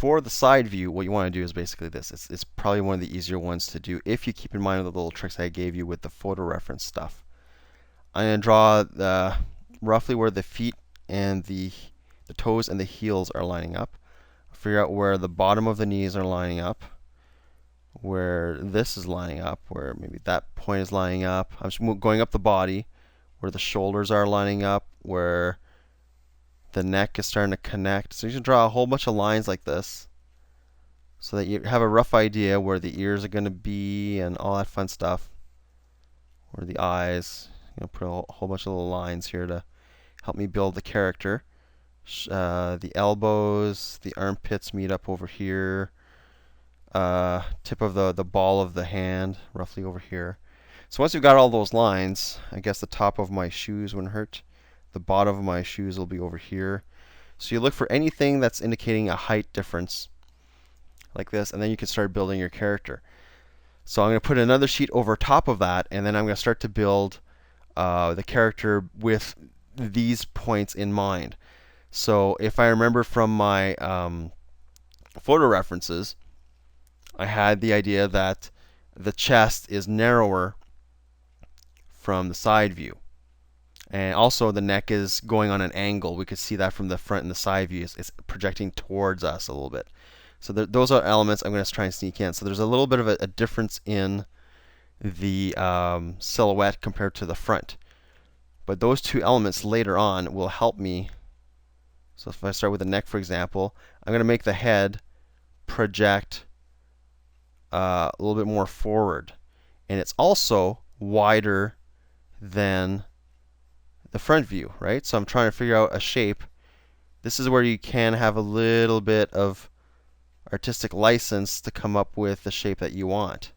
for the side view, what you want to do is basically this. It's probably one of the easier ones to do if you keep in mind the little tricks I gave you with the photo reference stuff. I'm going to draw roughly where the feet and the toes and the heels are lining up. Figure out where the bottom of the knees are lining up, where this is lining up, where maybe that point is lining up. I'm just going up the body, where the shoulders are lining up, where the neck is starting to connect. So you can draw a whole bunch of lines like this so that you have a rough idea where the ears are going to be and all that fun stuff. Where the eyes, put a whole bunch of little lines here to help me build the character. The elbows, the armpits meet up over here. Tip of the ball of the hand roughly over here. So once you've got all those lines, I guess the top of my shoes wouldn't hurt. The bottom of my shoes will be over here. So you look for anything that's indicating a height difference like this, and then you can start building your character. So I'm going to put another sheet over top of that, and then I'm going to start to build the character with these points in mind. So if I remember from my photo references, I had the idea that the chest is narrower from the side view. And also the neck is going on an angle. We could see that from the front and the side view. It's projecting towards us a little bit. So those are elements I'm going to try and sneak in. So there's a little bit of a difference in the silhouette compared to the front. But those two elements later on will help me. So if I start with the neck, for example, I'm going to make the head project a little bit more forward. And it's also wider than the front view, right? So I'm trying to figure out a shape. This is where you can have a little bit of artistic license to come up with the shape that you want.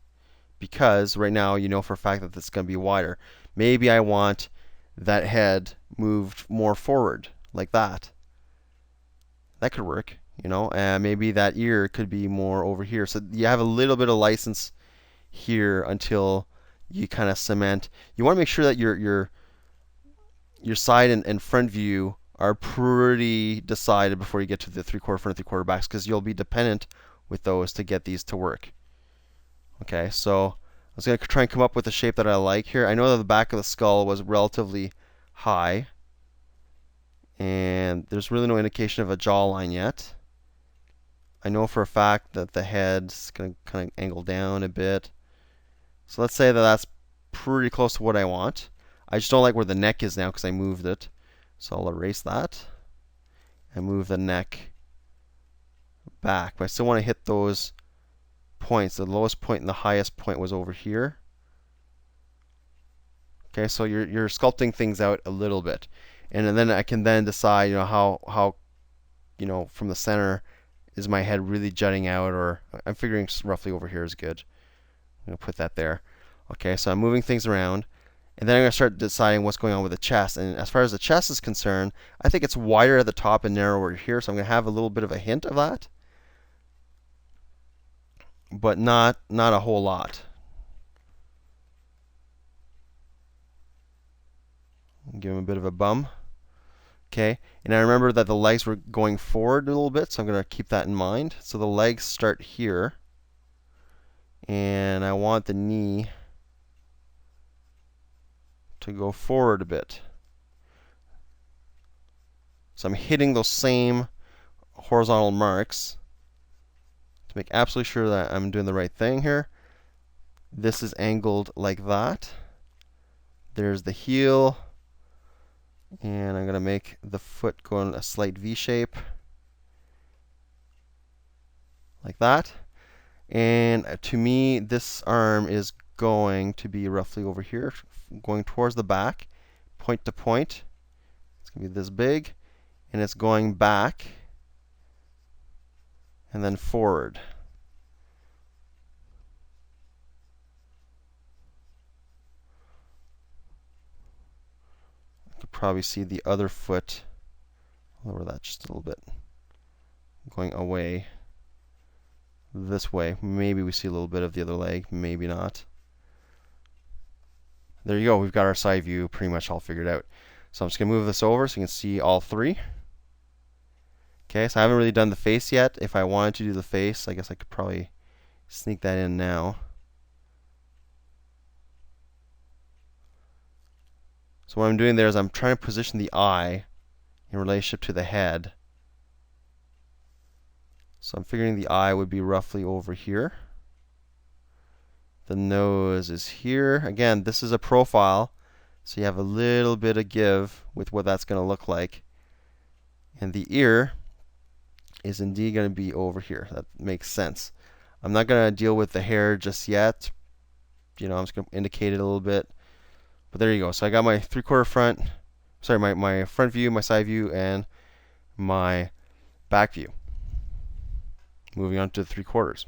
Because right now you know for a fact that it's going to be wider. Maybe I want that head moved more forward, like that. That could work, and maybe that ear could be more over here. So you have a little bit of license here until you kind of cement. You want to make sure that your side and front view are pretty decided before you get to the 3/4 front, 3/4 backs, because you'll be dependent with those to get these to work. Okay, so I was going to try and come up with a shape that I like here. I know that the back of the skull was relatively high, and there's really no indication of a jawline yet. I know for a fact that the head's going to kind of angle down a bit. So let's say that that's pretty close to what I want. I just don't like where the neck is now because I moved it. So I'll erase that and move the neck back. But I still want to hit those points. The lowest point and the highest point was over here. Okay, so you're sculpting things out a little bit. And then I can then decide, how from the center is my head really jutting out, or I'm figuring roughly over here is good. I'm going to put that there. Okay, so I'm moving things around. And then I'm going to start deciding what's going on with the chest. And as far as the chest is concerned, I think it's wider at the top and narrower here. So I'm going to have a little bit of a hint of that, but not a whole lot. Give him a bit of a bum. Okay, and I remember that the legs were going forward a little bit, so I'm going to keep that in mind. So the legs start here, and I want the knee to go forward a bit. So I'm hitting those same horizontal marks to make absolutely sure that I'm doing the right thing here. This is angled like that. There's the heel. And I'm going to make the foot go in a slight V shape, like that. And to me, this arm is going to be roughly over here, going towards the back, point to point. It's going to be this big, and it's going back and then forward. Probably see the other foot, lower that just a little bit, going away this way. Maybe we see a little bit of the other leg, maybe not. There you go, we've got our side view pretty much all figured out. So I'm just going to move this over so you can see all three. Okay, so I haven't really done the face yet. If I wanted to do the face, I guess I could probably sneak that in now. So what I'm doing there is I'm trying to position the eye in relationship to the head. So I'm figuring the eye would be roughly over here. The nose is here. Again, this is a profile, so you have a little bit of give with what that's going to look like. And the ear is indeed going to be over here. That makes sense. I'm not going to deal with the hair just yet. I'm just going to indicate it a little bit. But there you go. So I got my 3/4 front, sorry, my front view, my side view, and my back view. Moving on to the 3/4.